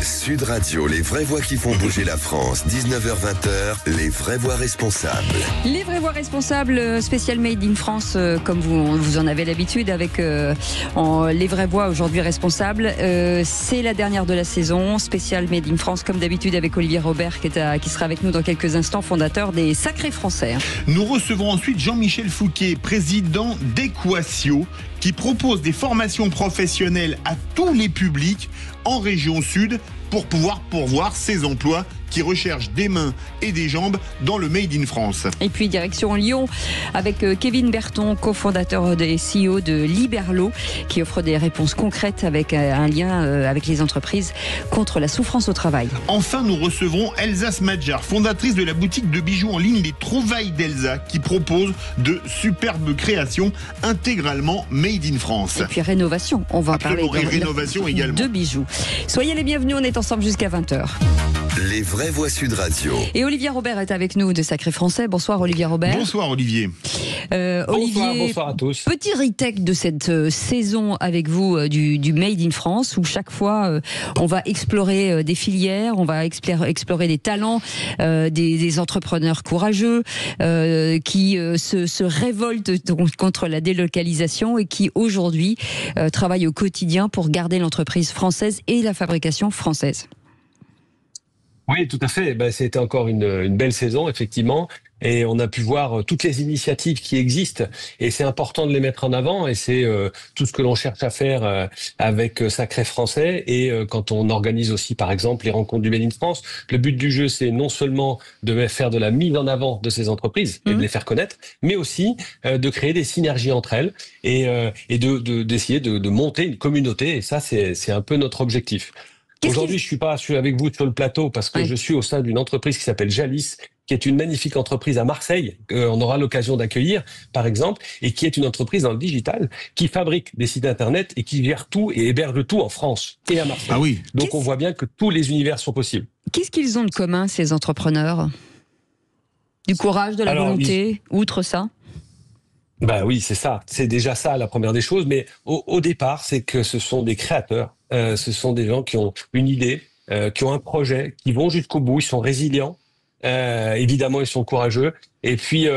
Sud Radio, les vraies voix qui font bouger la France. 19h-20h, les vraies voix responsables. Les vraies voix responsables, spécial Made in France, comme vous en avez l'habitude avec les vraies voix aujourd'hui responsables. C'est la dernière de la saison, spécial Made in France, comme d'habitude avec Olivier Robert qui sera avec nous dans quelques instants, fondateur des Sacrés Français. Nous recevons ensuite Jean-Michel Fouquet, président d'Equatio, qui propose des formations professionnelles à tous les publics en région sud pour pouvoir pourvoir ces emplois qui recherchent des mains et des jambes dans le Made in France. Et puis direction Lyon avec Kevin Berton, cofondateur et CEO de Liberlo, qui offre des réponses concrètes avec un lien avec les entreprises contre la souffrance au travail. Enfin, nous recevrons Elsa Smadjar, fondatrice de la boutique de bijoux en ligne Les Trouvailles d'Elsa, qui propose de superbes créations intégralement Made in France. Et puis rénovation, on va en parler rénovation également. De bijoux. Soyez les bienvenus, on est ensemble jusqu'à 20h. Les vraies voix Sud Radio. Et Olivier Robert est avec nous de Sacrés Français. Bonsoir Olivier Robert. Bonsoir Olivier. Olivier, bonsoir à tous. Petit retake de cette saison avec vous du Made in France, où chaque fois on va explorer des filières, on va explorer des talents, des entrepreneurs courageux qui se révoltent contre la délocalisation et qui aujourd'hui travaillent au quotidien pour garder l'entreprise française et la fabrication française. Oui, tout à fait. C'était encore une belle saison, effectivement. Et on a pu voir toutes les initiatives qui existent. Et c'est important de les mettre en avant. Et c'est tout ce que l'on cherche à faire avec Sacrés Français. Et quand on organise aussi, par exemple, les rencontres du Made in France, le but du jeu, c'est non seulement de faire de la mise en avant de ces entreprises et de les faire connaître, mais aussi de créer des synergies entre elles et d'essayer de monter une communauté. Et ça, c'est un peu notre objectif. Aujourd'hui, je suis pas avec vous sur le plateau parce que je suis au sein d'une entreprise qui s'appelle Jalis, qui est une magnifique entreprise à Marseille, qu'on aura l'occasion d'accueillir, par exemple, et qui est une entreprise dans le digital, qui fabrique des sites internet et qui gère tout et héberge tout en France et à Marseille. Ah oui. Donc on voit bien que tous les univers sont possibles. Qu'est-ce qu'ils ont de commun, ces entrepreneurs ? Du courage, de la volonté, outre ça ? Oui, c'est ça. C'est déjà ça, la première des choses. Mais au départ, c'est que ce sont des créateurs. Ce sont des gens qui ont une idée, qui ont un projet, qui vont jusqu'au bout. Ils sont résilients. Évidemment, ils sont courageux. Et puis,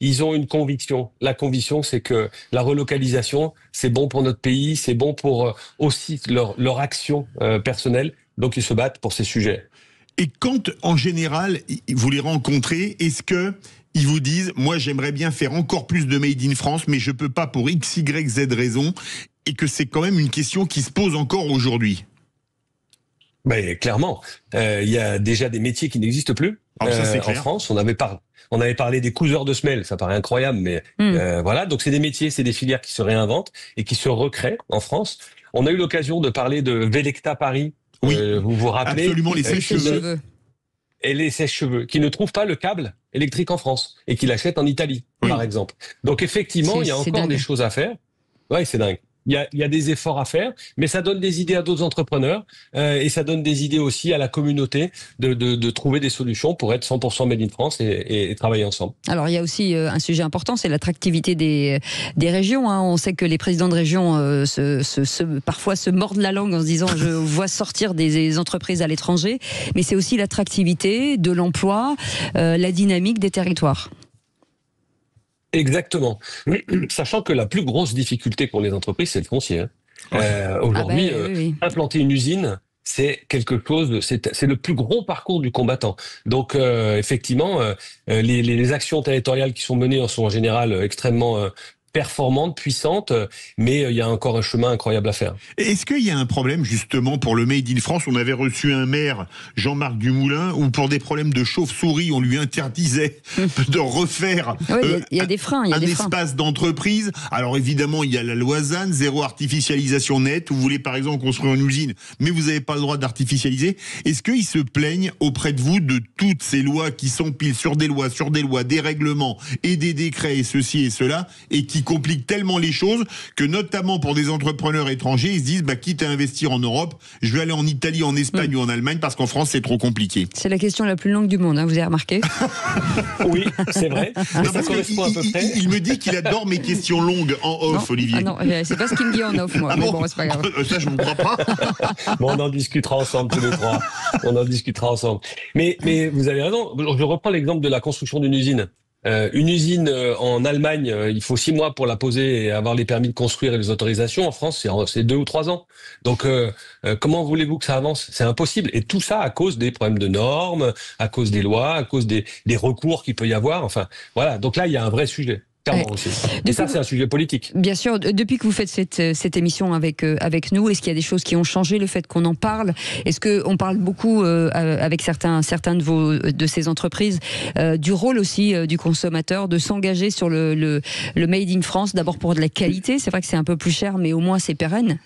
ils ont une conviction. La conviction, c'est que la relocalisation, c'est bon pour notre pays. C'est bon pour aussi leur action personnelle. Donc, ils se battent pour ces sujets. Et quand, en général, vous les rencontrez, est-ce que ils vous disent, moi j'aimerais bien faire encore plus de Made in France, mais je peux pas pour X, Y, Z raison, et que c'est quand même une question qui se pose encore aujourd'hui? Clairement, il y a déjà des métiers qui n'existent plus en France. On avait parlé des couseurs de semelles, ça paraît incroyable, mais voilà. Donc c'est des métiers, c'est des filières qui se réinventent et qui se recréent en France. On a eu l'occasion de parler de Velecta Paris. Oui, vous vous rappelez? Absolument, les sèche-cheveux. Et les sèche-cheveux, qui ne trouvent pas le câble électrique en France et qui l'achètent en Italie, par exemple. Donc effectivement, il y a encore des choses à faire. Ouais, c'est dingue. Il y a des efforts à faire, mais ça donne des idées à d'autres entrepreneurs et ça donne des idées aussi à la communauté de trouver des solutions pour être 100% Made in France et travailler ensemble. Alors il y a aussi un sujet important, c'est l'attractivité des régions. On sait que les présidents de région parfois se mordent la langue en se disant je vois sortir des entreprises à l'étranger, mais c'est aussi l'attractivité de l'emploi, la dynamique des territoires. Exactement. Sachant que la plus grosse difficulté pour les entreprises, c'est le foncier. Aujourd'hui, implanter une usine, c'est quelque chose, c'est le plus gros parcours du combattant. Donc, effectivement, les actions territoriales qui sont menées sont en général extrêmement performante, puissante, mais il y a encore un chemin incroyable à faire. Est-ce qu'il y a un problème justement pour le Made in France? On avait reçu un maire, Jean-Marc Dumoulin, où pour des problèmes de chauve-souris, on lui interdisait de refaire il y a des freins, un espace d'entreprise. Alors évidemment, il y a la loi ZAN, zéro artificialisation nette. Vous voulez par exemple construire une usine, mais vous n'avez pas le droit d'artificialiser. Est-ce qu'ils se plaignent auprès de vous de toutes ces lois qui s'empilent sur des lois, des règlements et des décrets et ceci et cela, et qui qui complique tellement les choses que notamment pour des entrepreneurs étrangers, ils se disent quitte à investir en Europe, je vais aller en Italie, en Espagne ou en Allemagne parce qu'en France c'est trop compliqué. C'est la question la plus longue du monde, vous avez remarqué? Oui, c'est vrai. Non, parce il me dit qu'il adore mes questions longues en off, Olivier. Ah non, c'est pas ce qu'il me dit en off, moi. Mais bon, c'est pas grave. Ça, je ne crois pas. Bon, on en discutera ensemble tous les trois. On en discutera ensemble. Mais vous avez raison. Je reprends l'exemple de la construction d'une usine. Une usine en Allemagne, il faut 6 mois pour la poser et avoir les permis de construire et les autorisations. En France, c'est 2 ou 3 ans. Donc, comment voulez-vous que ça avance? C'est impossible. Et tout ça à cause des problèmes de normes, à cause des lois, à cause des recours qu'il peut y avoir. Enfin, voilà. Donc là, il y a un vrai sujet. Aussi. Et ça, c'est un sujet politique. Bien sûr. Depuis que vous faites cette émission avec nous, est-ce qu'il y a des choses qui ont changé, le fait qu'on en parle? Est-ce qu'on parle beaucoup avec certains de ces entreprises du rôle aussi du consommateur, de s'engager sur le Made in France, d'abord pour de la qualité? C'est vrai que c'est un peu plus cher, mais au moins c'est pérenne.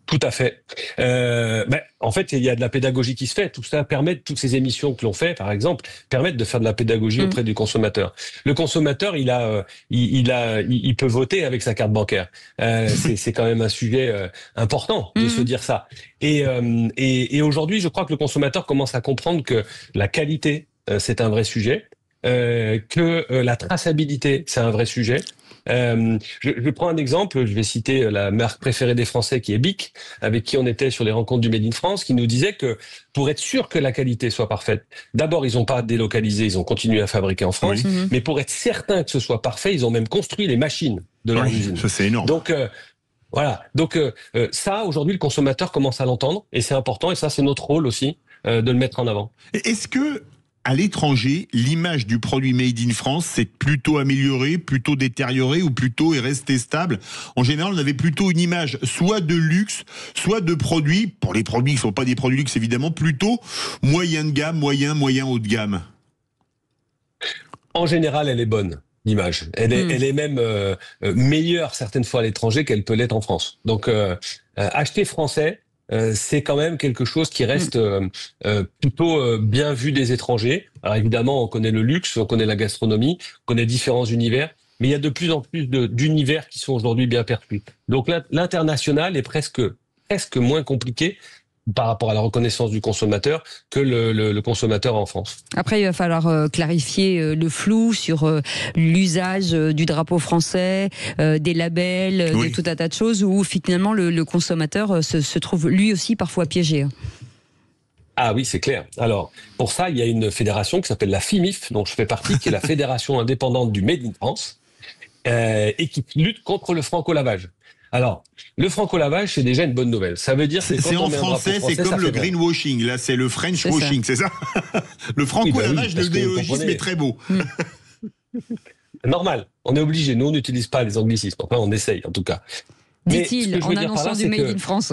Tout à fait. En fait, il y a de la pédagogie qui se fait. Tout ça permet, toutes ces émissions que l'on fait, par exemple, permettent de faire de la pédagogie auprès du consommateur. Le consommateur, il peut voter avec sa carte bancaire. C'est quand même un sujet important de se dire ça. Et aujourd'hui, je crois que le consommateur commence à comprendre que la qualité, c'est un vrai sujet, que la traçabilité, c'est un vrai sujet. Je prends un exemple, je vais citer la marque préférée des Français qui est Bic, avec qui on était sur les rencontres du Made in France, qui nous disait que pour être sûr que la qualité soit parfaite, d'abord ils n'ont pas délocalisé, ils ont continué à fabriquer en France, mais pour être certain que ce soit parfait, ils ont même construit les machines de leur usine. Ça c'est énorme. Donc voilà, donc ça aujourd'hui le consommateur commence à l'entendre et c'est important et ça c'est notre rôle aussi de le mettre en avant. Est-ce que à l'étranger, l'image du produit Made in France s'est plutôt améliorée, plutôt détériorée ou plutôt est restée stable? En général, on avait plutôt une image soit de luxe, soit de produits, pour les produits qui ne sont pas des produits luxe évidemment, plutôt moyen de gamme, moyen haut de gamme. En général, elle est bonne. L'image, elle est même meilleure certaines fois à l'étranger qu'elle peut l'être en France. Donc, acheter français, c'est quand même quelque chose qui reste plutôt bien vu des étrangers. Alors évidemment, on connaît le luxe, on connaît la gastronomie, on connaît différents univers, mais il y a de plus en plus d'univers qui sont aujourd'hui bien perçus. Donc l'international est presque moins compliqué par rapport à la reconnaissance du consommateur que le consommateur en France. Après, il va falloir clarifier le flou sur l'usage du drapeau français, des labels, de tout un tas de choses où finalement le consommateur se trouve lui aussi parfois piégé. Ah oui, c'est clair. Alors, pour ça, il y a une fédération qui s'appelle la FIMIF, dont je fais partie, qui est la fédération indépendante du Made in France, et qui lutte contre le franco-lavage. Alors, le franco-lavage, c'est déjà une bonne nouvelle. Ça veut dire que c'est en français, c'est comme le greenwashing. Là, c'est le French washing, c'est ça? Le franco-lavage, le néologisme est très beau. Normal. On est obligé. Nous, on n'utilise pas les anglicismes. Enfin, on essaye, en tout cas. Dit-il, en annonçant du Made in France.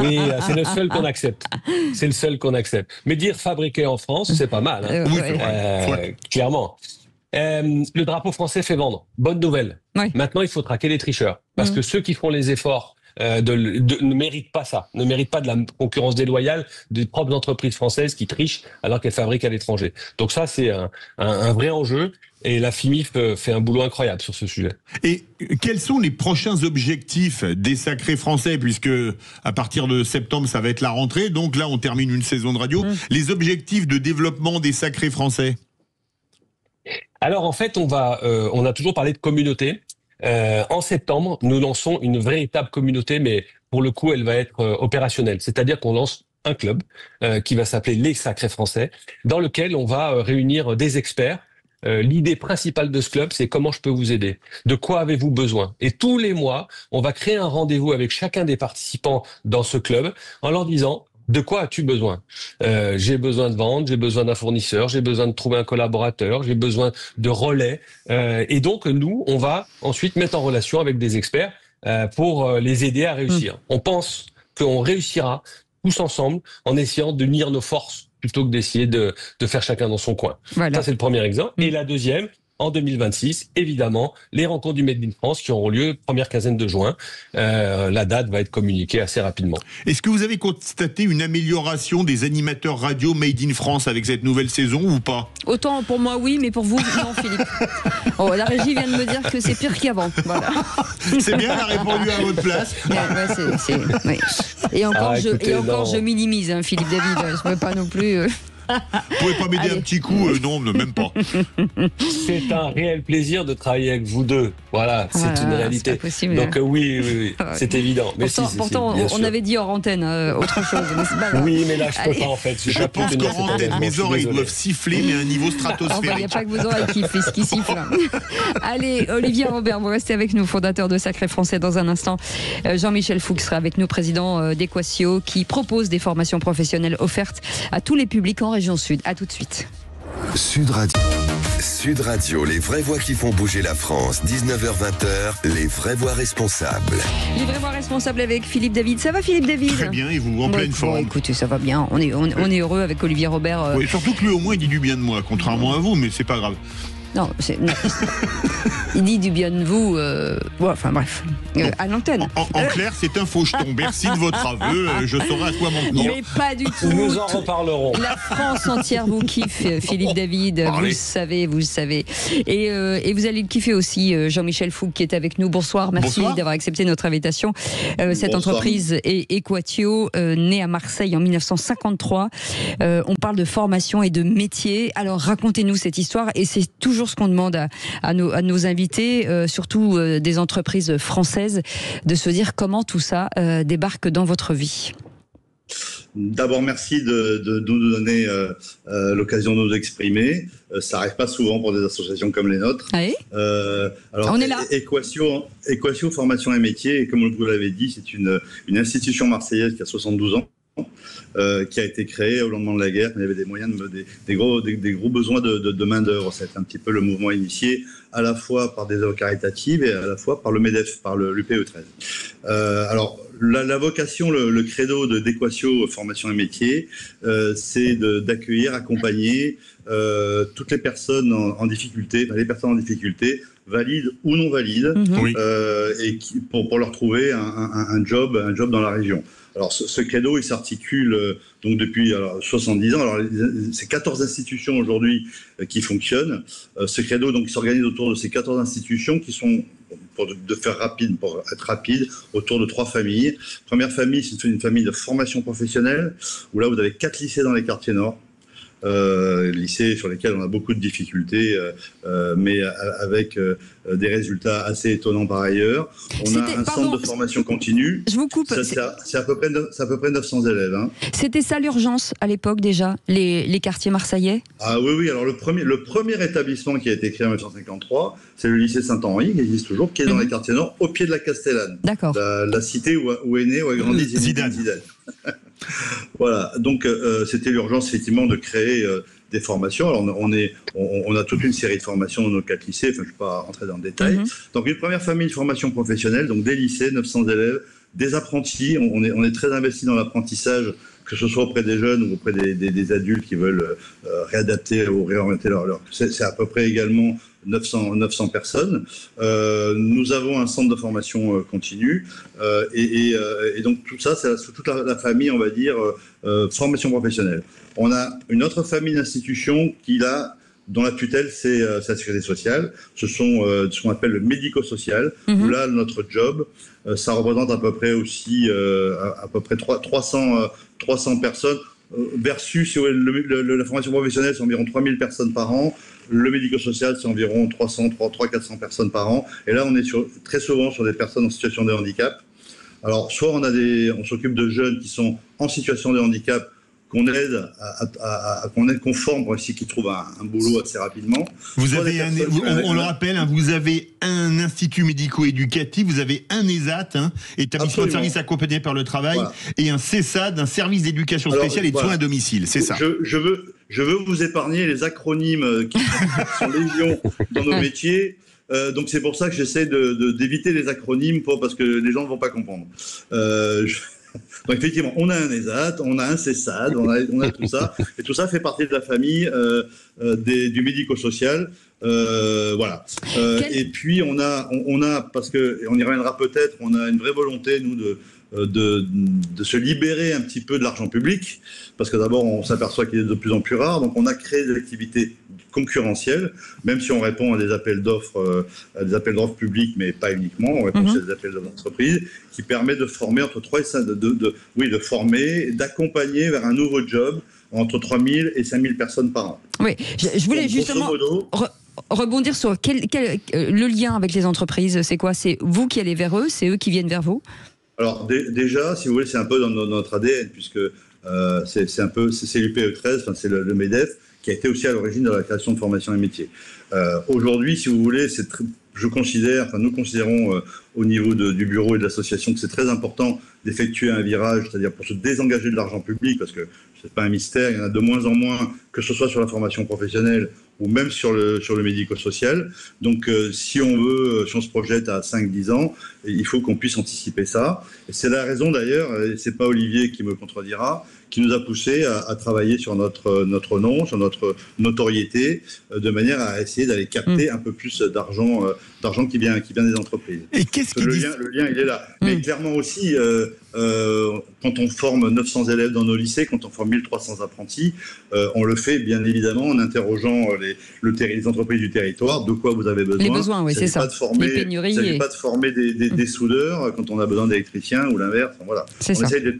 Oui, c'est le seul qu'on accepte. C'est le seul qu'on accepte. Mais dire fabriqué en France, c'est pas mal. Hein. Oui, clairement. Le drapeau français fait vendre. Bonne nouvelle. Oui. Maintenant, il faut traquer les tricheurs. Parce que ceux qui font les efforts ne méritent pas ça. Ne méritent pas de la concurrence déloyale des propres entreprises françaises qui trichent alors qu'elles fabriquent à l'étranger. Donc ça, c'est un vrai enjeu. Et la FIMIF fait un boulot incroyable sur ce sujet. Et quels sont les prochains objectifs des Sacrés Français, puisque à partir de septembre, ça va être la rentrée, donc là, on termine une saison de radio. Les objectifs de développement des Sacrés Français? Alors en fait, on a toujours parlé de communauté. En septembre, nous lançons une véritable communauté, mais pour le coup, elle va être opérationnelle. C'est-à-dire qu'on lance un club qui va s'appeler Les Sacrés Français, dans lequel on va réunir des experts. L'idée principale de ce club, c'est comment je peux vous aider. De quoi avez-vous besoin? Et tous les mois, on va créer un rendez-vous avec chacun des participants dans ce club en leur disant: de quoi as-tu besoin? J'ai besoin de vendre, j'ai besoin d'un fournisseur, j'ai besoin de trouver un collaborateur, j'ai besoin de relais. Et donc, nous, on va ensuite mettre en relation avec des experts pour les aider à réussir. On pense qu'on réussira tous ensemble en essayant de unir nos forces plutôt que d'essayer de faire chacun dans son coin. Voilà. Ça, c'est le premier exemple. Et la deuxième, en 2026, évidemment, les rencontres du Made in France qui auront lieu première quinzaine de juin. La date va être communiquée assez rapidement. Est-ce que vous avez constaté une amélioration des animateurs radio Made in France avec cette nouvelle saison ou pas? Autant pour moi, oui, mais pour vous, non, Philippe. Oh, la régie vient de me dire que c'est pire qu'avant. Voilà. C'est bien, elle a répondu à votre place. Ouais. Et encore, écoutez, je minimise, hein, Philippe David. Je ne peux pas non plus... Vous pouvez pas m'aider un petit coup? Non, même pas. C'est un réel plaisir de travailler avec vous deux. Voilà, c'est une réalité. C'est pas possible. Donc oui, c'est évident. Mais pourtant, on avait dit hors antenne autre chose. Mais c'est pas grave. Oui, mais là, je peux pas en fait. Je pense qu'en antenne, mes oreilles doivent siffler, mais à un niveau stratosphérique. Il n'y a pas que vos oreilles qui sifflent. Allez, Olivier Robert, vous restez avec nous, fondateur de Sacré Français dans un instant. Jean-Michel Fouque sera avec nous, président d'Equatio, qui propose des formations professionnelles offertes à tous les publics en région Sud. À tout de suite. Sud Radio, les vraies voix qui font bouger la France. 19h-20h, les vraies voix responsables. Les vraies voix responsables avec Philippe David. Ça va, Philippe David? Très bien, et vous, en pleine forme? Écoutez, ça va bien. On est heureux avec Olivier Robert. Oui, surtout que lui, au moins, il dit du bien de moi, contrairement à vous, mais c'est pas grave. Non, il dit du bien de vous. Enfin bref, à l'antenne. En clair, c'est un faux jeton. Merci de votre aveu. Je saurai à quoi m'en tenir. Mais pas du tout. Nous en reparlerons. La France entière vous kiffe, Philippe David. Vous le savez. Et vous allez le kiffer aussi, Jean-Michel Fouque qui est avec nous. Bonsoir, merci d'avoir accepté notre invitation. Cette entreprise est Equatio, née à Marseille en 1953. On parle de formation et de métier. Alors racontez-nous cette histoire, et c'est toujours ce qu'on demande à nos invités, surtout des entreprises françaises, de se dire comment tout ça débarque dans votre vie. D'abord, merci de nous donner l'occasion de nous exprimer. Ça n'arrive pas souvent pour des associations comme les nôtres. Oui. Alors, on est là. Equatio Formation et Métiers, comme vous l'avez dit, c'est une institution marseillaise qui a 72 ans. Qui a été créé au lendemain de la guerre. Il y avait des moyens, des gros besoins de main-d'œuvre. C'est un petit peu le mouvement initié à la fois par des œuvres caritatives et à la fois par le MEDEF, par l'UPE 13. Alors, la vocation, le credo d'Equatio Formation et Métiers, c'est d'accueillir, accompagner toutes les personnes en difficulté, les personnes en difficulté, valides ou non valides, et pour leur trouver un job dans la région. Alors, ce credo, il s'articule donc depuis 70 ans. Alors, c'est 14 institutions aujourd'hui qui fonctionnent. Ce credo, donc, il s'organise autour de ces 14 institutions qui sont, pour être rapide, autour de 3 familles. Première famille, c'est une famille de formation professionnelle, où là, vous avez 4 lycées dans les quartiers nord. Lycées sur lesquels on a beaucoup de difficultés, mais avec des résultats assez étonnants par ailleurs. On a un centre de formation continue. Je vous coupe. C'est à peu près 900 élèves. Hein. C'était ça l'urgence à l'époque déjà, les quartiers marseillais? Ah oui. Alors le premier établissement qui a été créé en 1953, c'est le lycée Saint-Henri, qui existe toujours, qui est dans les quartiers nord, au pied de la Castellane. D'accord. La cité où est né, où a grandi Zidane. Voilà, donc c'était l'urgence effectivement de créer des formations. Alors on a toute une série de formations dans nos 4 lycées, enfin je ne vais pas rentrer dans le détail. Donc une première famille de formation professionnelle, donc des lycées, 900 élèves, des apprentis, on est très investi dans l'apprentissage, que ce soit auprès des jeunes ou auprès des adultes qui veulent réadapter ou réorienter leur... C'est à peu près également 900 personnes. Nous avons un centre de formation continue et donc tout ça, c'est toute la famille, on va dire, formation professionnelle. On a une autre famille d'institutions dont la tutelle, c'est la sécurité sociale. Ce sont ce qu'on appelle le médico-social, où là, notre job, ça représente à peu près aussi 300 personnes, versus la formation professionnelle, c'est environ 3000 personnes par an. Le médico-social, c'est environ 300-400 personnes par an. Et là, on est très souvent sur des personnes en situation de handicap. Alors, soit on s'occupe de jeunes qui sont en situation de handicap, qu'on aide qu'on forme pour essayer qu'ils trouvent un boulot assez rapidement. Vous avez on le rappelle, vous avez un institut médico-éducatif, vous avez un ESAT, établissement de services accompagnés par le travail, et un CESAD, un service d'éducation spéciale et de soins à domicile, c'est ça. Je veux vous épargner les acronymes qui sont légion dans nos métiers. Donc c'est pour ça que j'essaie d'éviter les acronymes parce que les gens ne vont pas comprendre. Donc effectivement, on a un ESAT, on a un CESAD, on a tout ça, et tout ça fait partie de la famille du médico-social. Voilà. Et puis on a, parce que on y reviendra peut-être, on a une vraie volonté nous de se libérer un petit peu de l'argent public, parce que d'abord on s'aperçoit qu'il est de plus en plus rare, donc on a créé des activités concurrentielles, même si on répond à des appels d'offres publics, mais pas uniquement, on répond à des appels d'offres d'entreprise, qui permet de former entre 3 et 5, de former, d'accompagner vers un nouveau job entre 3 000 et 5 000 personnes par an. Oui, je voulais donc, justement rebondir sur le lien avec les entreprises, c'est quoi? C'est vous qui allez vers eux, c'est eux qui viennent vers vous? Alors déjà, si vous voulez, c'est un peu dans notre ADN, puisque c'est l'UPE 13, enfin, c'est le MEDEF, qui a été aussi à l'origine de la création de formation et métiers. Aujourd'hui, si vous voulez, nous considérons au niveau du bureau et de l'association que c'est très important d'effectuer un virage, c'est-à-dire pour se désengager de l'argent public, parce que c'est pas un mystère, il y en a de moins en moins, que ce soit sur la formation professionnelle ou même sur le médico-social. Donc si on se projette à 5-10 ans, il faut qu'on puisse anticiper ça. Et c'est la raison d'ailleurs, et c'est pas Olivier qui me contredira, qui nous a poussé à travailler sur notre nom, sur notre notoriété, de manière à essayer d'aller capter un peu plus d'argent qui vient des entreprises. Et qu'est-ce que le lien, il est là. Mais clairement aussi, quand on forme 900 élèves dans nos lycées, quand on forme 1300 apprentis, on le fait bien évidemment en interrogeant les entreprises du territoire, de quoi vous avez besoin. Les besoins, oui, c'est ça. Les pénuries. Il ne s'agit pas de former des soudeurs quand on a besoin d'électriciens ou l'inverse. Voilà. On essaie d'être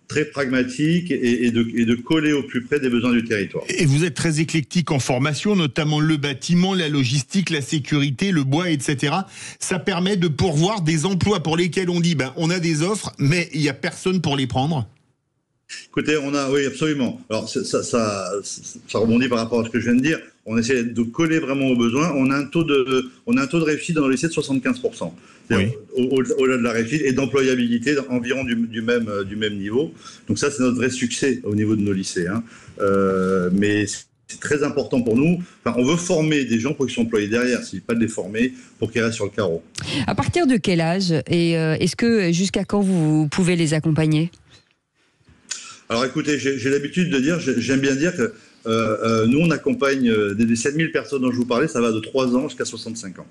très pragmatique et de coller au plus près des besoins du territoire. Et vous êtes très éclectique en formation, notamment le bâtiment, la logistique, la sécurité, le bois, etc. Ça permet de pourvoir des emplois pour lesquels on dit on a des offres, mais il n'y a personne pour les prendre. Écoutez, oui, absolument. Alors, ça rebondit par rapport à ce que je viens de dire. On essaie de coller vraiment aux besoins. On a un taux de réussite dans nos lycées de 75%. Oui. Au-delà de la réussite et d'employabilité environ du même niveau. Donc ça, c'est notre vrai succès au niveau de nos lycées. Mais c'est très important pour nous. Enfin, on veut former des gens pour qu'ils soient employés derrière, c'est pas de les former pour qu'ils restent sur le carreau. À partir de quel âge et est-ce que jusqu'à quand vous pouvez les accompagner? Alors écoutez, j'ai l'habitude de dire, j'aime bien dire que nous on accompagne des 7000 personnes dont je vous parlais, ça va de 3 ans jusqu'à 65 ans.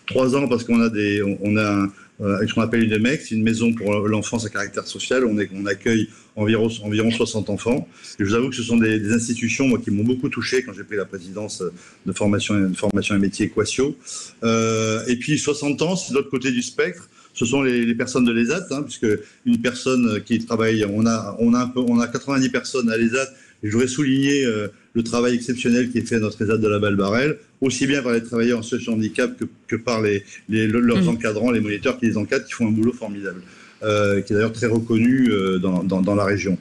3 ans parce qu'on a ce qu'on appelle une MEC, c'est une maison pour l'enfance à caractère social, on accueille environ 60 enfants. Et je vous avoue que ce sont des institutions moi, qui m'ont beaucoup touché quand j'ai pris la présidence de formation et métier Equatio. Et puis 60 ans, c'est de l'autre côté du spectre. Ce sont les personnes de l'ESAT, puisque une personne qui travaille, on a 90 personnes à l'ESAT, et je voudrais souligner le travail exceptionnel qui est fait à notre ESAT de la Balle-Barrel, aussi bien par les travailleurs en situation de handicap que par leurs encadrants, les moniteurs qui les encadrent, qui font un boulot formidable, qui est d'ailleurs très reconnu dans la région.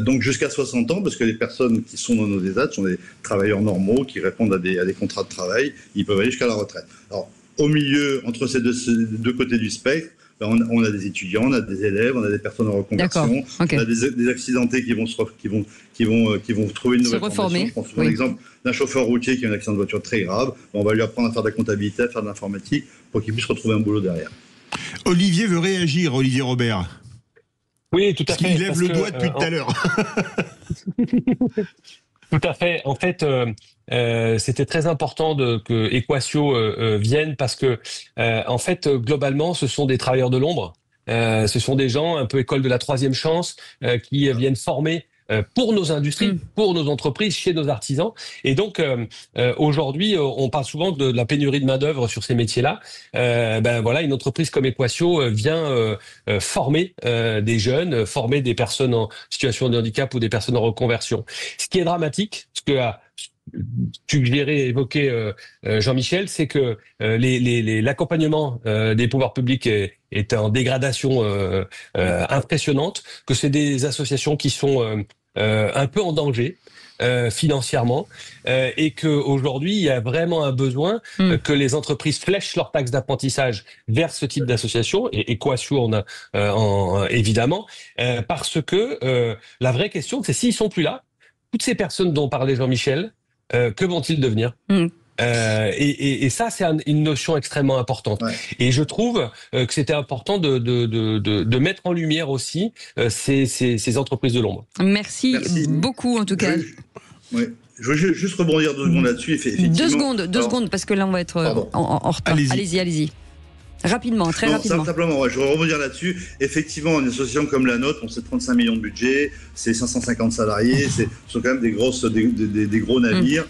Donc jusqu'à 60 ans, parce que les personnes qui sont dans nos ESAT sont des travailleurs normaux, qui répondent à des contrats de travail, ils peuvent aller jusqu'à la retraite. Alors, au milieu, entre ces deux côtés du spectre, on a des étudiants, on a des élèves, on a des personnes en reconversion, okay. On a des accidentés qui vont trouver une nouvelle formation. Je pense par exemple d'un chauffeur routier qui a un accident de voiture très grave. On va lui apprendre à faire de la comptabilité, à faire de l'informatique, pour qu'il puisse retrouver un boulot derrière. Olivier veut réagir, Olivier Robert. Oui, tout à fait. Il lève le doigt depuis tout à l'heure. Tout à fait. En fait, c'était très important que Equatio vienne parce que, en fait, globalement, ce sont des travailleurs de l'ombre. Ce sont des gens un peu école de la troisième chance qui viennent former pour nos industries, pour nos entreprises, chez nos artisans. Et donc, aujourd'hui, on parle souvent de la pénurie de main-d'œuvre sur ces métiers-là. Voilà, une entreprise comme Equatio vient former des jeunes, former des personnes en situation de handicap ou des personnes en reconversion. Ce qui est dramatique, ce que a suggéré, évoqué Jean-Michel, c'est que l'accompagnement des pouvoirs publics est en dégradation impressionnante, que c'est des associations qui sont un peu en danger financièrement et qu'aujourd'hui il y a vraiment un besoin que les entreprises flèchent leurs taxes d'apprentissage vers ce type d'association et Equatio en a évidemment parce que la vraie question c'est s'ils sont plus là, toutes ces personnes dont parlait Jean-Michel, que vont-ils devenir? Et ça, c'est une notion extrêmement importante. Ouais. Et je trouve que c'était important de mettre en lumière aussi ces entreprises de l'ombre. Merci beaucoup, en tout cas. Oui. je veux juste rebondir 2 secondes là-dessus. Effectivement. Deux secondes, parce que là, on va être en retard. Allez-y. Rapidement, très rapidement. Simplement, je vais rebondir là-dessus. Effectivement, une association comme la nôtre, on sait 35 millions de budget, c'est 550 salariés, ce sont quand même des gros navires.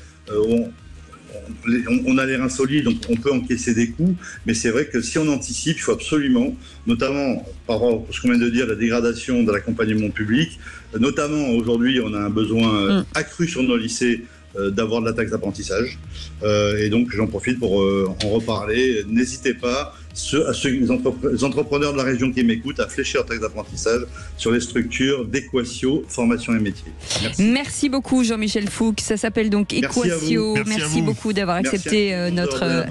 On a les reins solides, donc on peut encaisser des coûts, mais c'est vrai que si on anticipe, il faut absolument, notamment par rapport à ce qu'on vient de dire, la dégradation de l'accompagnement public, notamment aujourd'hui, on a un besoin accru sur nos lycées d'avoir de la taxe d'apprentissage, et donc j'en profite pour en reparler. N'hésitez pas, les entrepreneurs de la région qui m'écoutent, à fléchir leur taxe d'apprentissage sur les structures d'Equatio, formation et métiers. Merci beaucoup Jean-Michel Fouque, ça s'appelle donc Equatio. Merci beaucoup d'avoir accepté notre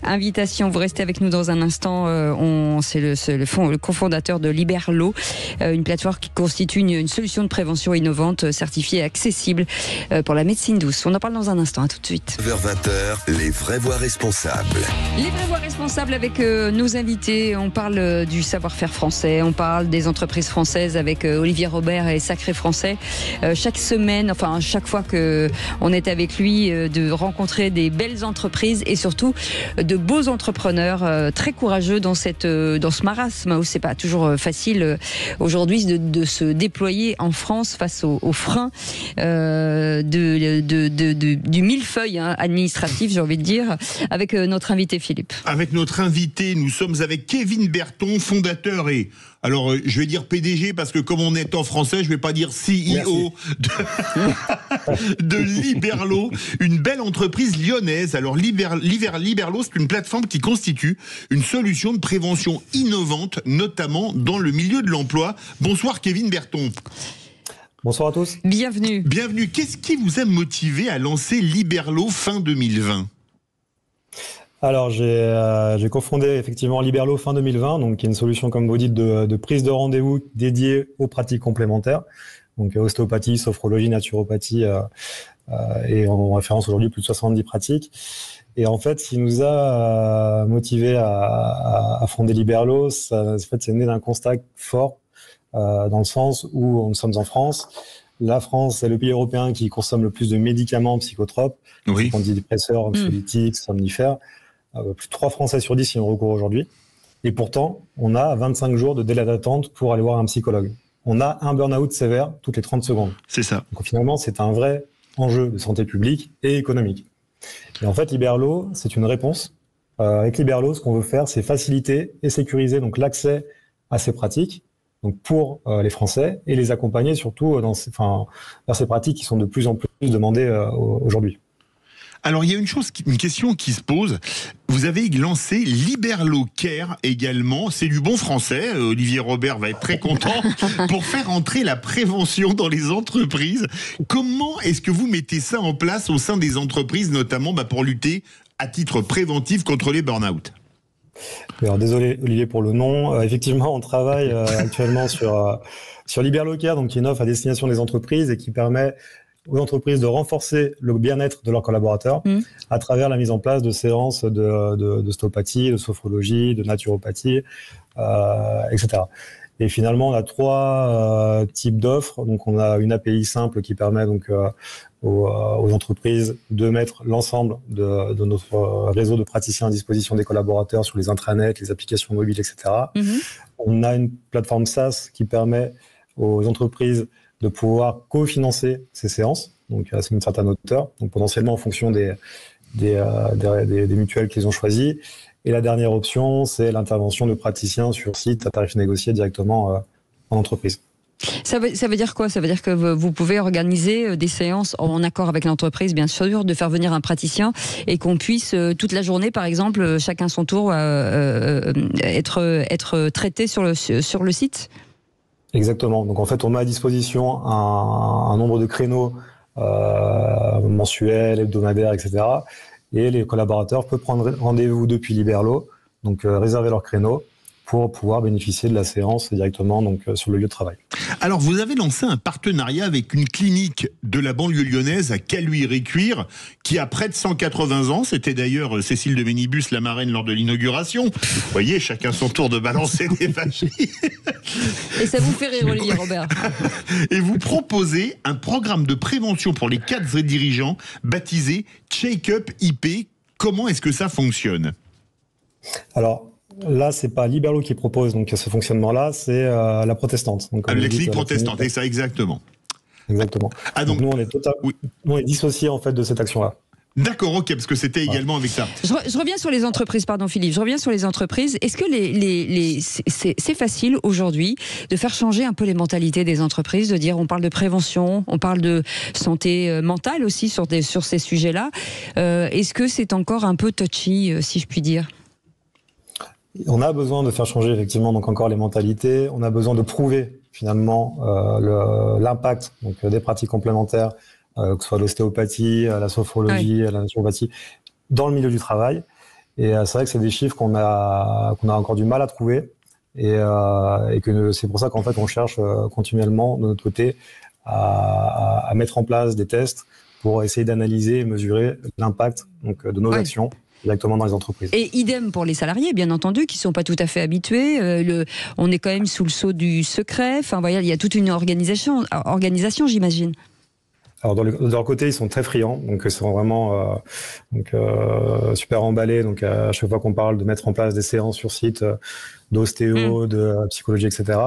invitation. Vous restez avec nous dans un instant. C'est le cofondateur de Liberlo, une plateforme qui constitue une solution de prévention innovante, certifiée et accessible pour la médecine douce. On en parle dans un instant, à tout de suite. 9h-20h, les vraies voix responsables. Les vraies voix responsables avec nos invités. On parle du savoir-faire français, on parle des entreprises françaises avec Olivier Robert et Sacré Français. Chaque semaine, enfin chaque fois qu'on est avec lui, de rencontrer des belles entreprises et surtout de beaux entrepreneurs très courageux dans ce marasme où c'est pas toujours facile aujourd'hui de se déployer en France face aux freins du millefeuille administratif, j'ai envie de dire, avec notre invité Philippe. Avec notre invité, nous sommes avec Kevin Berton, fondateur et, alors je vais dire PDG parce que comme on est en français, je vais pas dire CEO de Liberlo, une belle entreprise lyonnaise. Alors Liberlo, c'est une plateforme qui constitue une solution de prévention innovante, notamment dans le milieu de l'emploi. Bonsoir Kevin Berton. Bonsoir à tous. Bienvenue. Bienvenue. Qu'est-ce qui vous a motivé à lancer Liberlo fin 2020 ? Alors, j'ai cofondé effectivement Liberlo fin 2020, donc qui est une solution, comme vous dites, de prise de rendez-vous dédiée aux pratiques complémentaires, donc ostéopathie, sophrologie, naturopathie, et en référence aujourd'hui plus de 70 pratiques. Et en fait, ce qui nous a motivé à fonder Liberlo, c'est né d'un constat fort, dans le sens où nous sommes en France. La France est le pays européen qui consomme le plus de médicaments psychotropes, antidépresseurs, anxiolytiques, somnifères. Plus de 3 Français sur 10 y ont recours aujourd'hui. Et pourtant, on a 25 jours de délai d'attente pour aller voir un psychologue. On a un burn-out sévère toutes les 30 secondes. C'est ça. Donc finalement, c'est un vrai enjeu de santé publique et économique. Et en fait, Liberlo, c'est une réponse. Avec Liberlo, ce qu'on veut faire, c'est faciliter et sécuriser donc l'accès à ces pratiques, donc pour les Français, et les accompagner surtout vers ces pratiques qui sont de plus en plus demandées aujourd'hui. Alors, il y a une question qui se pose. Vous avez lancé Liberlo Care également. C'est du bon français. Olivier Robert va être très content pour faire entrer la prévention dans les entreprises. Comment est-ce que vous mettez ça en place au sein des entreprises, notamment pour lutter à titre préventif contre les burn-out ? Alors, désolé Olivier pour le nom. Effectivement, on travaille actuellement sur Liberlo Care, donc qui est une offre à destination des entreprises et qui permet aux entreprises de renforcer le bien-être de leurs collaborateurs à travers la mise en place de séances d'ostéopathie, de sophrologie, de naturopathie, etc. Et finalement, on a 3 types d'offres. Donc, on a une API simple qui permet donc aux entreprises de mettre l'ensemble de notre réseau de praticiens à disposition des collaborateurs sur les intranets, les applications mobiles, etc. On a une plateforme SaaS qui permet aux entreprises de pouvoir cofinancer ces séances, donc à une certaine hauteur, donc potentiellement en fonction des mutuelles qu'ils ont choisies. Et la dernière option, c'est l'intervention de praticiens sur site à tarif négocié directement en entreprise. Ça veut dire quoi ? Ça veut dire que vous pouvez organiser des séances en accord avec l'entreprise, bien sûr, de faire venir un praticien et qu'on puisse toute la journée, par exemple, chacun son tour, être traité sur le site ? Exactement. Donc en fait, on met à disposition un nombre de créneaux mensuels, hebdomadaires, etc. Et les collaborateurs peuvent prendre rendez-vous depuis Liberlo, donc réserver leur créneau pour pouvoir bénéficier de la séance directement donc sur le lieu de travail. Alors, vous avez lancé un partenariat avec une clinique de la banlieue lyonnaise à Caluire-et-Cuire qui a près de 180 ans. C'était d'ailleurs Cécile de Ménibus, la marraine, lors de l'inauguration. Vous voyez, chacun son tour de balancer des vacheries. Et ça vous fait rire, Olivier Robert. Et vous proposez un programme de prévention pour les cadres et dirigeants baptisé Check-up IP. Comment est-ce que ça fonctionne? Alors là, c'est pas Liberlo qui propose donc ce fonctionnement-là, c'est la protestante. Donc, La clinique protestante, et ça exactement. Exactement. Ah donc, nous, on est dissociés en fait de cette action-là. D'accord, ok, parce que c'était également avec ça. Je reviens sur les entreprises, pardon Philippe, je reviens sur les entreprises. Est-ce que c'est facile aujourd'hui de faire changer un peu les mentalités des entreprises, de dire on parle de prévention, on parle de santé mentale aussi sur ces sujets-là. Est-ce que c'est encore un peu touchy, si je puis dire? On a besoin de faire changer effectivement donc encore les mentalités. On a besoin de prouver finalement l'impact donc des pratiques complémentaires, que ce soit l'ostéopathie, la sophrologie, la naturopathie, dans le milieu du travail. Et c'est vrai que c'est des chiffres qu'on a encore du mal à trouver, et que c'est pour ça qu'en fait on cherche continuellement de notre côté à mettre en place des tests pour essayer d'analyser et mesurer l'impact donc de nos actions directement dans les entreprises. Et idem pour les salariés, bien entendu, qui ne sont pas tout à fait habitués. On est quand même sous le sceau du secret. Enfin, voilà, il y a toute une organisation, j'imagine. Alors de leur côté, ils sont très friands, donc ils sont vraiment super emballés. Donc à chaque fois qu'on parle de mettre en place des séances sur site d'ostéo, de psychologie, etc.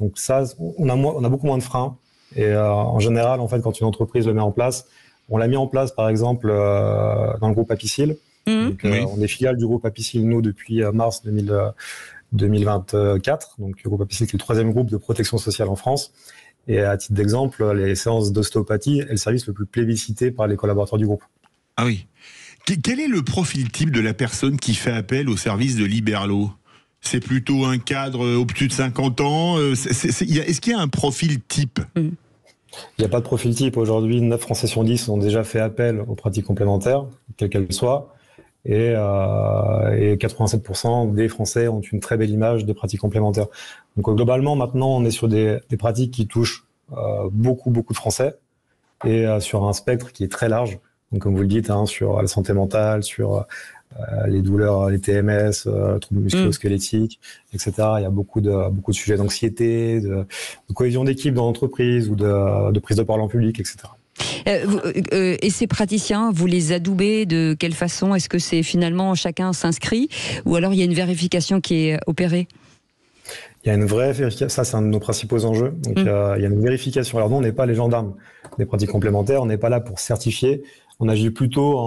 Donc ça, on a beaucoup moins de freins. Et en général, en fait, quand une entreprise le met en place, on l'a mis en place, par exemple, dans le groupe Apicil. Donc, on est filiale du groupe Apicil, nous, depuis mars 2024. Donc le groupe Apicil, qui est le 3e groupe de protection sociale en France. Et à titre d'exemple, les séances d'ostéopathie est le service le plus plébiscité par les collaborateurs du groupe. Ah oui. Quel est le profil type de la personne qui fait appel au service de Liberlo? C'est plutôt un cadre au-dessus de 50 ans? Est-ce qu'il y a un profil type? Il n'y a pas de profil type. Aujourd'hui, 9 Français sur 10 ont déjà fait appel aux pratiques complémentaires, quelles qu'elles soient. Et 87% des Français ont une très belle image des pratiques complémentaires. Donc globalement, maintenant, on est sur des pratiques qui touchent beaucoup de Français, et sur un spectre qui est très large. Donc comme vous le dites, sur la santé mentale, sur les douleurs, les TMS, troubles musculo-squelettiques, etc. Il y a beaucoup de sujets d'anxiété, de cohésion d'équipe dans l'entreprise, ou de prise de parole en public, etc. Et ces praticiens, vous les adoubez de quelle façon? Est-ce que c'est finalement chacun s'inscrit, ou alors il y a une vérification qui est opérée? Il y a une vraie vérification, ça c'est un de nos principaux enjeux. Donc il y a une vérification. Alors nous, on n'est pas les gendarmes des pratiques complémentaires, on n'est pas là pour certifier, on agit plutôt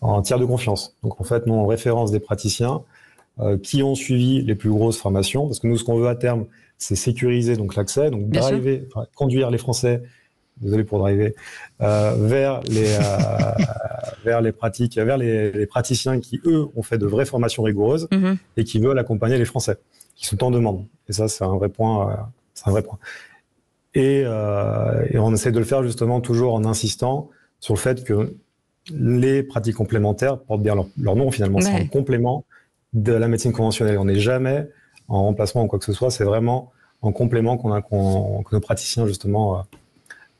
en tiers de confiance. Donc en fait, nous on référence des praticiens qui ont suivi les plus grosses formations, parce que nous, ce qu'on veut à terme, c'est sécuriser donc l'accès, donc conduire les Français, désolé pour driver, vers les pratiques, vers les praticiens qui, eux, ont fait de vraies formations rigoureuses et qui veulent accompagner les Français, qui sont en demande. Et ça, c'est un vrai point. Et on essaie de le faire justement toujours en insistant sur le fait que les pratiques complémentaires portent bien leur nom, finalement. C'est un complément de la médecine conventionnelle. On n'est jamais en remplacement ou quoi que ce soit. C'est vraiment en complément que nos praticiens, justement,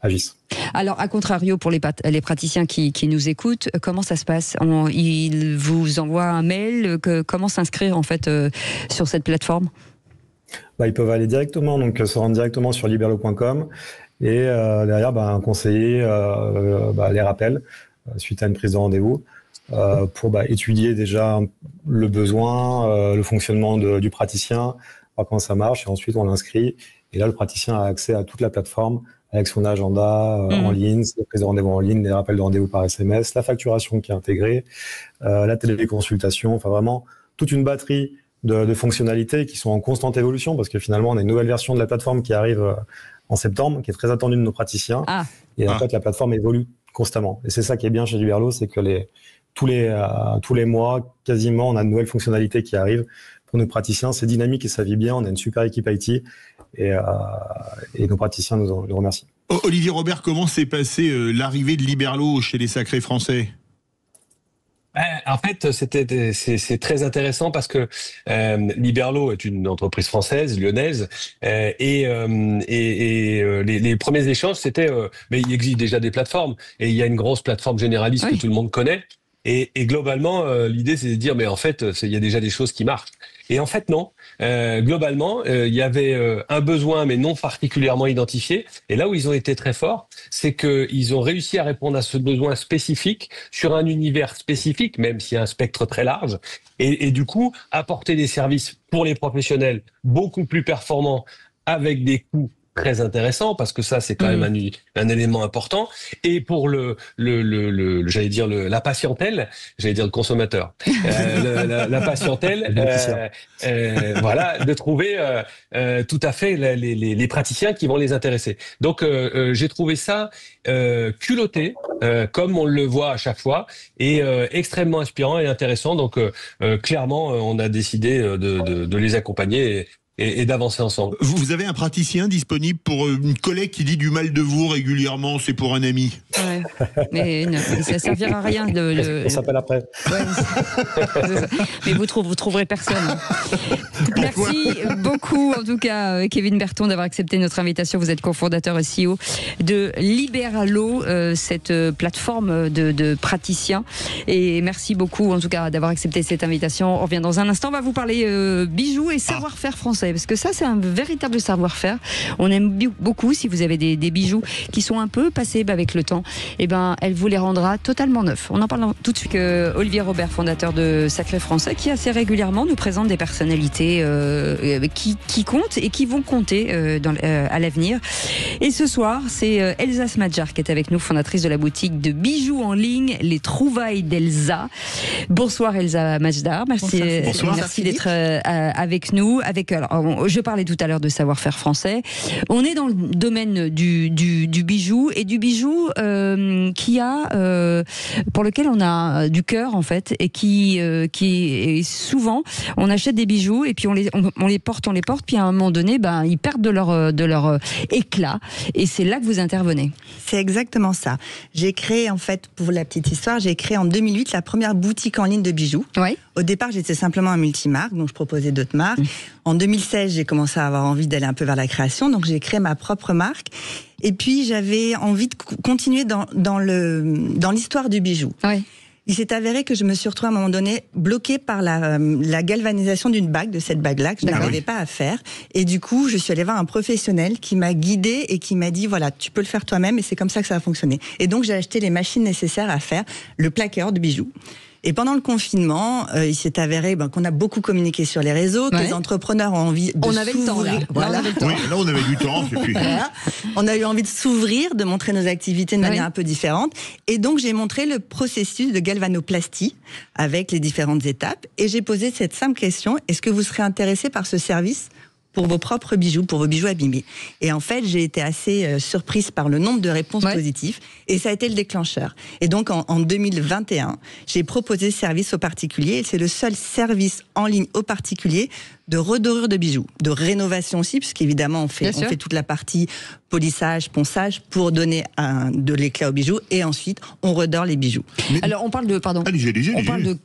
agissent. Alors, à contrario, pour les praticiens qui nous écoutent, comment ça se passe? Ils vous envoient un mail? Comment s'inscrire en fait sur cette plateforme? Ils peuvent aller directement, donc se rendre directement sur liberlo.com, et derrière, un conseiller les rappelle suite à une prise de rendez-vous pour étudier déjà le besoin, le fonctionnement du praticien, voir comment ça marche, et ensuite on l'inscrit. Et là, le praticien a accès à toute la plateforme, avec son agenda en ligne, les prises de rendez-vous en ligne, les rappels de rendez-vous par SMS, la facturation qui est intégrée, la téléconsultation, enfin vraiment toute une batterie de fonctionnalités qui sont en constante évolution, parce que finalement, on a une nouvelle version de la plateforme qui arrive en septembre, qui est très attendue de nos praticiens. Et en fait, la plateforme évolue constamment. Et c'est ça qui est bien chez Liberlo, c'est que tous les mois, quasiment, on a de nouvelles fonctionnalités qui arrivent. Pour nos praticiens, c'est dynamique et ça vit bien. On a une super équipe IT, et nos praticiens nous remercient. Olivier Robert, comment s'est passée l'arrivée de Liberlo chez les Sacrés Français? En fait, c'est très intéressant parce que Liberlo est une entreprise française, lyonnaise, et les premiers échanges, c'était mais il existe déjà des plateformes, et il y a une grosse plateforme généraliste que tout le monde connaît. Et globalement, l'idée, c'est de dire, mais en fait, il y a déjà des choses qui marchent. Et en fait, non. globalement, il y avait un besoin, mais non particulièrement identifié. Et là où ils ont été très forts, c'est qu'ils ont réussi à répondre à ce besoin spécifique sur un univers spécifique, même s'il y a un spectre très large. Et du coup, apporter des services pour les professionnels beaucoup plus performants avec des coûts très intéressants, parce que ça, c'est quand même un élément important. Et pour j'allais dire la patientèle, j'allais dire le consommateur, la patientèle, voilà, de trouver tout à fait les praticiens qui vont les intéresser. Donc, j'ai trouvé ça culotté, comme on le voit à chaque fois, et extrêmement inspirant et intéressant. Donc, clairement, on a décidé de les accompagner et d'avancer ensemble. Vous avez un praticien disponible pour une collègue qui dit du mal de vous régulièrement, c'est pour un ami. Ouais. Mais non, ça ne servira à rien. On s'appelle après. Ouais, mais vous trouverez personne. Merci beaucoup, en tout cas, Kevin Berton, d'avoir accepté notre invitation. Vous êtes cofondateur et CEO de Libéralo, cette plateforme de praticiens. Et merci beaucoup, en tout cas, d'avoir accepté cette invitation. On revient dans un instant. On va vous parler bijoux et savoir-faire français. Parce que ça, c'est un véritable savoir-faire. On aime beaucoup, si vous avez des bijoux qui sont un peu passés avec le temps, eh ben, elle vous les rendra totalement neufs. On en parle tout de suite avec Olivier Robert, fondateur de Sacré Français, qui assez régulièrement nous présente des personnalités qui comptent et qui vont compter à l'avenir. Et ce soir, c'est Elsa Smadjar qui est avec nous, fondatrice de la boutique de bijoux en ligne, Les Trouvailles d'Elsa. Bonsoir Elsa Smadjar, merci d'être avec nous. Je parlais tout à l'heure de savoir-faire français. On est dans le domaine du bijou, et du bijou pour lequel on a du cœur en fait, et qui est souvent on achète des bijoux et puis on les porte, puis à un moment donné, ils perdent de leur éclat, et c'est là que vous intervenez. C'est exactement ça. J'ai créé, en fait, pour la petite histoire, en 2008 la première boutique en ligne de bijoux. Oui. Au départ, j'étais simplement un multimarque, donc je proposais d'autres marques. En 2016, j'ai commencé à avoir envie d'aller un peu vers la création, donc j'ai créé ma propre marque. Et puis, j'avais envie de continuer dans l'histoire du bijou. Oui. Il s'est avéré que je me suis retrouvée à un moment donné bloquée par la galvanisation d'une bague, de cette bague-là, que je n'arrivais pas à faire. Et du coup, je suis allée voir un professionnel qui m'a guidée et qui m'a dit, voilà, tu peux le faire toi-même, et c'est comme ça que ça va fonctionner. Et donc, j'ai acheté les machines nécessaires à faire le plaqueur de bijoux. Et pendant le confinement, il s'est avéré qu'on a beaucoup communiqué sur les réseaux, que les entrepreneurs ont envie de s'ouvrir. Le temps, là. Voilà. Oui, là, on avait du temps. Et puis... Voilà. On a eu envie de s'ouvrir, de montrer nos activités de manière un peu différente. Et donc, j'ai montré le processus de galvanoplastie avec les différentes étapes. Et j'ai posé cette simple question, est-ce que vous serez intéressé par ce service pour vos propres bijoux, pour vos bijoux abîmés? Et en fait, j'ai été assez surprise par le nombre de réponses positives, et ça a été le déclencheur. Et donc, en 2021, j'ai proposé ce service aux particuliers, et c'est le seul service en ligne aux particuliers de redorure de bijoux, de rénovation aussi, puisqu'évidemment, on fait toute la partie polissage, ponçage, pour donner de l'éclat aux bijoux, et ensuite, on redore les bijoux. Alors, on parle de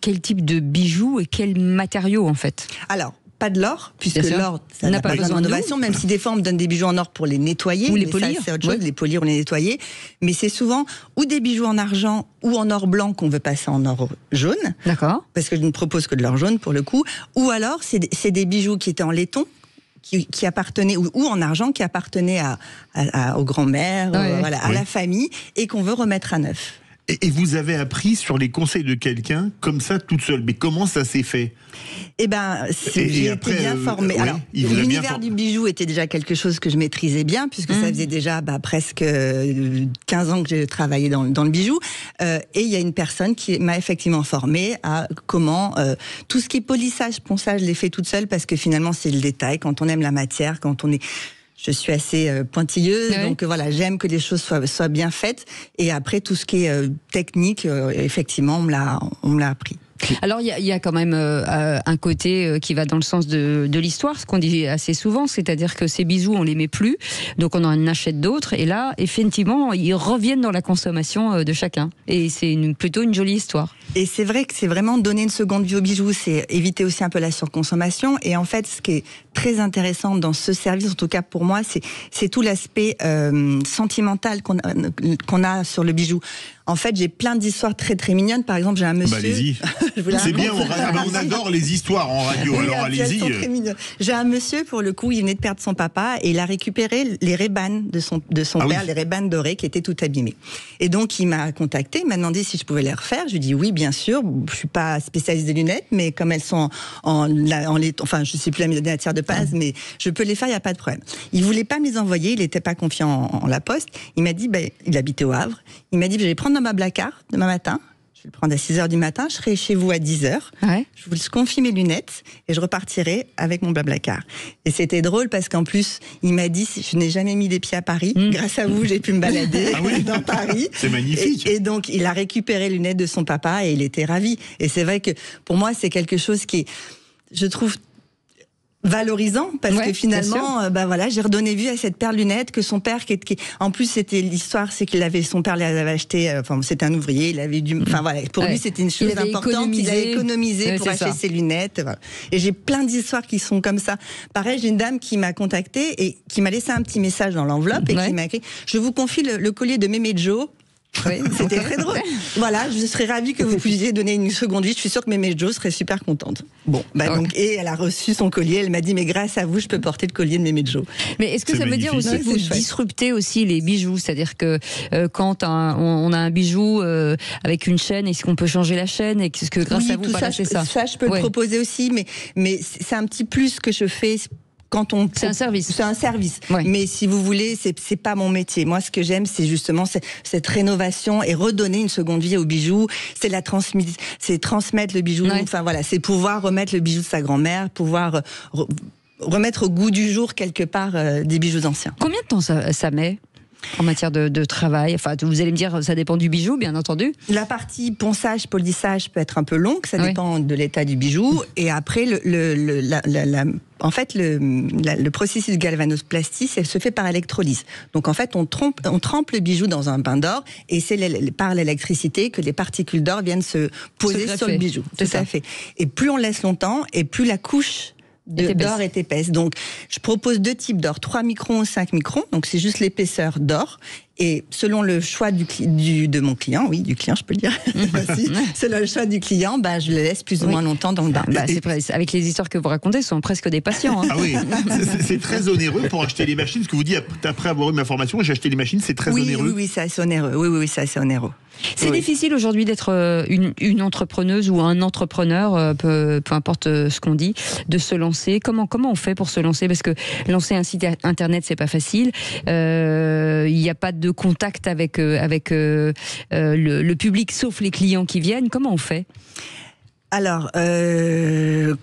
quel type de bijoux et quels matériaux, en fait? Alors, pas de l'or, puisque l'or, ça n'a pas besoin d'innovation, même si des fois on me donne des bijoux en or pour les nettoyer, ou les polir, c'est autre chose, les polir ou les nettoyer, mais c'est souvent ou des bijoux en argent ou en or blanc qu'on veut passer en or jaune, d'accord, parce que je ne propose que de l'or jaune pour le coup, ou alors c'est des bijoux qui étaient en laiton, qui appartenaient, ou en argent, qui appartenaient aux grands-mères, à la famille, et qu'on veut remettre à neuf. Et vous avez appris sur les conseils de quelqu'un comme ça toute seule. Mais comment ça s'est fait? Eh ben, j'ai été bien formée. Alors, l'univers du bijou était déjà quelque chose que je maîtrisais bien, puisque ça faisait déjà presque 15 ans que j'ai travaillé dans le bijou. Et il y a une personne qui m'a effectivement formée à comment tout ce qui est polissage, ponçage, je l'ai fait toute seule, parce que finalement c'est le détail. Quand on aime la matière, quand on est... Je suis assez pointilleuse, donc voilà, j'aime que les choses soient bien faites. Et après, tout ce qui est technique, effectivement, on me l'a appris. Alors il y a quand même un côté qui va dans le sens de l'histoire, ce qu'on dit assez souvent, c'est-à-dire que ces bijoux on les met plus, donc on en achète d'autres, et là effectivement ils reviennent dans la consommation de chacun, et c'est plutôt une jolie histoire. Et c'est vrai que c'est vraiment donner une seconde vie aux bijoux, c'est éviter aussi un peu la surconsommation. Et en fait, ce qui est très intéressant dans ce service, en tout cas pour moi, c'est tout l'aspect sentimental qu'on a sur le bijou. En fait, j'ai plein d'histoires très très mignonnes. Par exemple, j'ai un monsieur. Allez-y. C'est bien, on adore les histoires en radio, oui, alors allez-y. J'ai un monsieur, pour le coup, il venait de perdre son papa et il a récupéré les Ray-Ban de son père, les Ray-Ban dorés qui étaient tout abîmés. Et donc, il m'a contacté, il m'a demandé si je pouvais les refaire. Je lui ai dit oui, bien sûr. Je suis pas spécialiste des lunettes, mais comme elles sont enfin, je sais plus la matière de base, mais je peux les faire, il n'y a pas de problème. Il voulait pas me les envoyer, il n'était pas confiant en la poste. Il m'a dit, il habitait au Havre, il m'a dit, je vais prendre dans ma Blablacar demain matin. Je vais le prendre à 6h du matin, je serai chez vous à 10h. Ouais. Je vous confie mes lunettes et je repartirai avec mon Blablacar. Et c'était drôle parce qu'en plus, il m'a dit, je n'ai jamais mis les pieds à Paris. Grâce à vous, j'ai pu me balader dans Paris. C'est magnifique. Et donc, il a récupéré les lunettes de son papa et il était ravi. Et c'est vrai que pour moi, c'est quelque chose qui est, je trouve, valorisant parce que finalement j'ai redonné vue à cette paire de lunettes que son père qui en plus c'était l'histoire c'est son père les avait achetées, c'était un ouvrier, il avait pour lui c'était une chose importante, il a économisé pour acheter ses lunettes, et j'ai plein d'histoires qui sont comme ça. Pareil, j'ai une dame qui m'a contactée et qui m'a laissé un petit message dans l'enveloppe et qui m'a écrit: je vous confie le collier de Mémé Jo. Oui, c'était très drôle. Voilà, je serais ravie que vous puissiez donner une seconde vie. Je suis sûre que Mémé Jo serait super contente. Bon, donc, et elle a reçu son collier. Elle m'a dit, mais grâce à vous, je peux porter le collier de Mémé Jo. Mais est-ce que ça veut dire aussi que vous disruptez aussi les bijoux? C'est-à-dire que quand on a un bijou avec une chaîne, est-ce qu'on peut changer la chaîne? Et que grâce à vous, c'est ça. Ça, je peux le proposer aussi, mais c'est un petit plus que je fais. C'est un service. C'est un service. Ouais. Mais si vous voulez, c'est pas mon métier. Moi, ce que j'aime, c'est justement cette rénovation et redonner une seconde vie au bijou. C'est c'est transmettre le bijou. Ouais. Enfin voilà, c'est pouvoir remettre le bijou de sa grand-mère, pouvoir remettre au goût du jour quelque part des bijoux anciens. Combien de temps ça met en matière de travail? Enfin, vous allez me dire, ça dépend du bijou, bien entendu. La partie ponçage, polissage peut être un peu longue, ça dépend de l'état du bijou. Et après, le processus de galvanoplastie, ça se fait par électrolyse. Donc en fait, on trempe le bijou dans un bain d'or et c'est par l'électricité que les particules d'or viennent se poser sur le bijou. Tout à fait. Et plus on laisse longtemps et plus la couche d'or est épaisse. Donc, je propose 2 types d'or, 3 microns ou 5 microns. Donc, c'est juste l'épaisseur d'or. Et selon le choix de mon client, du client, je peux le dire. Selon le choix du client, je le laisse plus ou moins longtemps dans le bain. Avec les histoires que vous racontez, ce sont presque des patients. Hein. Ah oui, c'est très onéreux pour acheter les machines. Ce que vous dites après avoir eu ma formation, j'ai acheté les machines, c'est très onéreux. Oui, c'est assez onéreux. Oui, c'est assez onéreux. C'est difficile aujourd'hui d'être une entrepreneuse ou un entrepreneur, peu importe ce qu'on dit, de se lancer. Comment on fait pour se lancer? Parce que lancer un site internet, c'est pas facile. Il n'y a pas de contact avec le public, sauf les clients qui viennent. Comment on fait? Alors,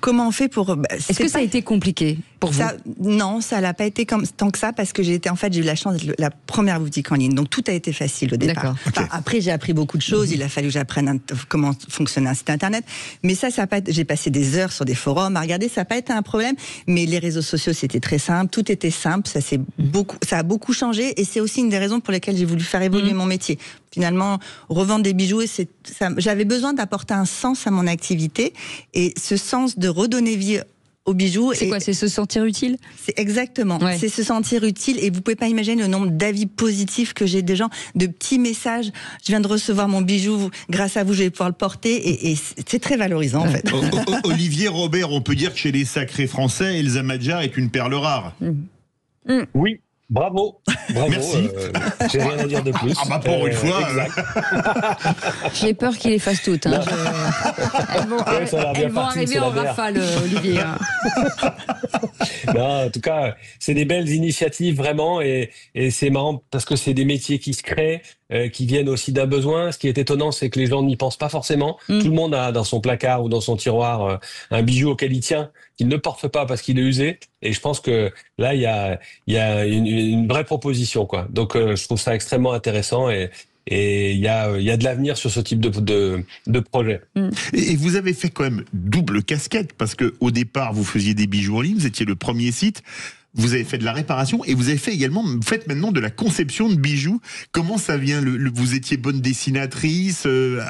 comment on fait pour... Est-ce que ça a été compliqué pour vous? Non, ça l'a pas été tant que ça, parce que j'ai eu la chance d'être la première boutique en ligne. Donc, tout a été facile au départ. Okay. Après, j'ai appris beaucoup de choses. Il a fallu que j'apprenne comment fonctionne un site internet. Mais ça a pas été... J'ai passé des heures sur des forums à regarder. Ça n'a pas été un problème. Mais les réseaux sociaux, c'était très simple. Tout était simple. Ça a beaucoup changé. Et c'est aussi une des raisons pour lesquelles j'ai voulu faire évoluer mon métier. Finalement, revendre des bijoux, j'avais besoin d'apporter un sens à mon activité. Et ce sens de redonner vie aux bijoux. C'est quoi? C'est se sentir utile? C'est exactement. Ouais. C'est se sentir utile. Et vous pouvez pas imaginer le nombre d'avis positifs que j'ai des gens, de petits messages. Je viens de recevoir mon bijou. Grâce à vous, je vais pouvoir le porter. Et c'est très valorisant, en fait. Olivier Robert, on peut dire que chez les sacrés français, Elsa Madja est une perle rare. Oui. Bravo. Merci. J'ai rien à dire de plus. Pour une fois. J'ai peur qu'il les fasse toutes. Hein. Elles vont arriver en rafale, Olivier. Non, en tout cas, c'est des belles initiatives vraiment, et c'est marrant parce que c'est des métiers qui se créent, qui viennent aussi d'un besoin. Ce qui est étonnant, c'est que les gens n'y pensent pas forcément. Tout le monde a dans son placard ou dans son tiroir un bijou auquel il tient, qu'il ne porte pas parce qu'il est usé. Et je pense que là, il y a une vraie proposition, quoi. Donc, je trouve ça extrêmement intéressant, et il y a de l'avenir sur ce type de projet. Et vous avez fait quand même double casquette, parce que au départ, vous faisiez des bijoux en ligne, vous étiez le premier site. vous avez fait de la réparation et vous avez fait également, vous faites maintenant de la conception de bijoux. Comment ça vient vous étiez bonne dessinatrice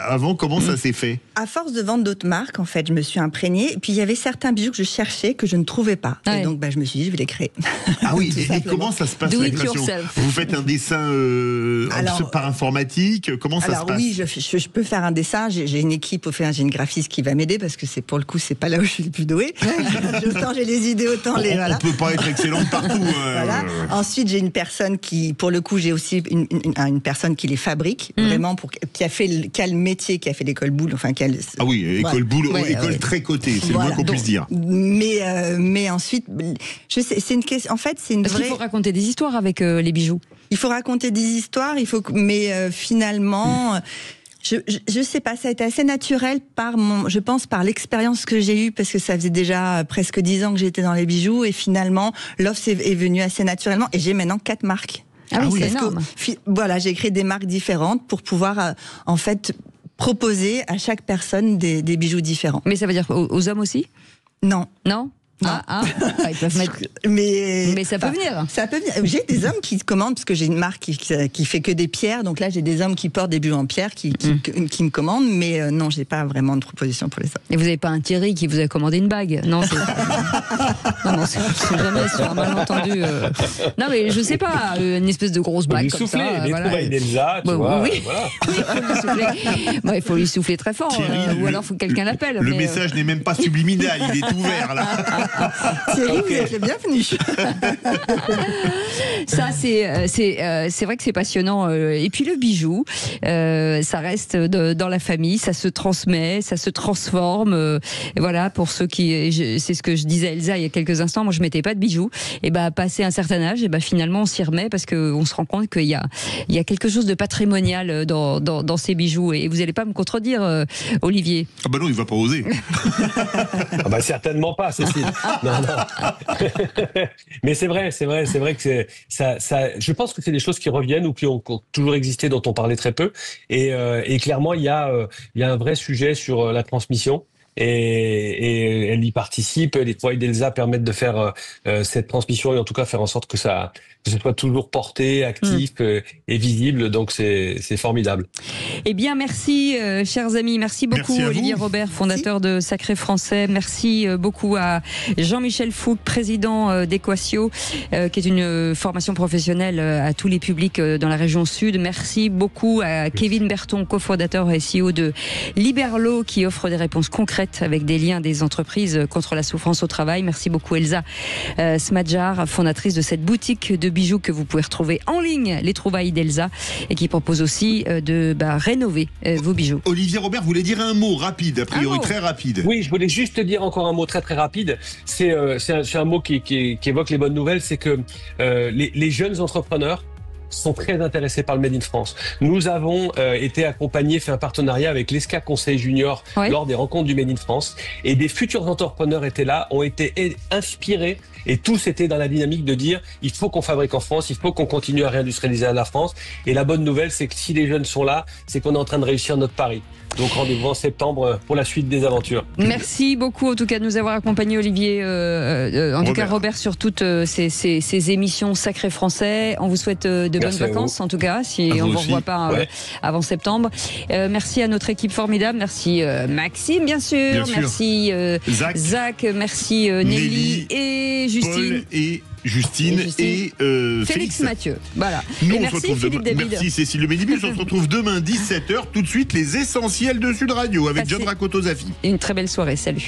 avant, comment ça s'est fait? À force de vendre d'autres marques, en fait, je me suis imprégnée. Et puis, il y avait certains bijoux que je cherchais, que je ne trouvais pas. Et donc, je me suis dit, je vais les créer. Ah oui, et comment ça se passe la création? Vous faites un dessin par informatique? Comment ça se passe? Oui, je peux faire un dessin. J'ai une équipe, j'ai une graphiste qui va m'aider, parce que pour le coup, c'est pas là où je suis le plus douée. Autant j'ai les idées, autant les... On peut pas être excellente partout. Voilà. Ensuite, j'ai une personne qui, pour le coup, j'ai aussi une personne qui les fabrique, vraiment, qui a le métier, qui a fait l'école Boulle, Ah oui, école Boulle, école très cotée, c'est le moins qu'on puisse dire. Mais ensuite, c'est une question. En fait, c'est une vraie. Parce qu'il faut raconter des histoires avec les bijoux. Il faut raconter des histoires. Mais finalement. Je sais pas, ça a été assez naturel je pense par l'expérience que j'ai eue, parce que ça faisait déjà presque 10 ans que j'étais dans les bijoux, et finalement l'offre est venue assez naturellement, et j'ai maintenant 4 marques. Ah oui, c'est énorme. Voilà, j'ai créé des marques différentes pour pouvoir en fait proposer à chaque personne des bijoux différents. Mais ça veut dire aux hommes aussi? Non. Non? Ils peuvent mettre... Mais ça peut venir. Ça peut venir. J'ai des hommes qui commandent, parce que j'ai une marque qui fait que des pierres. Donc là, j'ai des hommes qui portent des bijoux en pierre qui me commandent. Mais non, j'ai pas vraiment de proposition pour les hommes. Et vous n'avez pas un Thierry qui vous a commandé une bague? Non, c'est jamais sur un malentendu. Non, mais je sais pas, une espèce de grosse bague comme ça. Les trouvailles d'Elsa, tu vois. Oui, il faut lui souffler très fort. Thierry, ou alors il faut que quelqu'un l'appelle. Le message n'est même pas subliminal, il est ouvert là. Thierry, vous êtes le bienvenu. Ça, c'est vrai que c'est passionnant. Et puis le bijou, ça reste dans la famille, ça se transmet, ça se transforme. Et voilà, pour ceux c'est ce que je disais à Elsa il y a quelques instants, moi je mettais pas de bijoux. Et passé un certain âge, et finalement on s'y remet, parce qu'on se rend compte qu'il y a quelque chose de patrimonial dans ces bijoux. Et vous n'allez pas me contredire, Olivier? Ah non, il va pas oser. Certainement pas, Cécile. Non. Mais c'est vrai que ça. Je pense que c'est des choses qui reviennent ou qui ont toujours existé, dont on parlait très peu. Et clairement, il y a un vrai sujet sur la transmission. Et elle y participe. Les trouvailles d'Elsa permettent de faire cette transmission, et en tout cas faire en sorte que ce soit toujours porté, actif et visible. Donc c'est formidable. Eh bien, merci, chers amis. Merci beaucoup, Olivier Robert, fondateur de Sacré Français. Merci beaucoup à Jean-Michel Fouque, président d'Equatio, qui est une formation professionnelle à tous les publics dans la région sud. Merci beaucoup à Kevin Berton, cofondateur et CEO de Liberlo, qui offre des réponses concrètes avec des liens des entreprises contre la souffrance au travail. Merci beaucoup, Elsa Smadjar, fondatrice de cette boutique de bijoux que vous pouvez retrouver en ligne, les trouvailles d'Elsa, et qui propose aussi de rénover vos bijoux. Olivier Robert voulait dire un mot rapide, a priori très rapide. Oui, je voulais juste dire encore un mot très très rapide. C'est un mot qui évoque les bonnes nouvelles, c'est que les jeunes entrepreneurs sont très intéressés par le Made in France. Nous avons été accompagnés, fait un partenariat avec l'ESCA Conseil Junior lors des rencontres du Made in France, et des futurs entrepreneurs étaient là, ont été inspirés, et tous étaient dans la dynamique de dire il faut qu'on fabrique en France, il faut qu'on continue à réindustrialiser la France. Et la bonne nouvelle, c'est que si les jeunes sont là, c'est qu'on est en train de réussir notre pari. Donc rendez-vous en septembre pour la suite des aventures. Merci beaucoup en tout cas de nous avoir accompagnés, Olivier, tout cas Robert, sur toutes ces émissions Sacré Français. On vous souhaite de bonnes vacances en tout cas, si on ne vous revoit pas avant septembre. Merci à notre équipe formidable, merci Maxime bien sûr. Merci Zach, merci Nelly et Justine. Paul et Justine et Félix Mathieu. Voilà. Nous, et merci Philippe David. Merci Cécile Lemaitre. On se retrouve demain 17h. Tout de suite les essentiels de Sud Radio avec John Rakoto-Zafi. Une très belle soirée. Salut.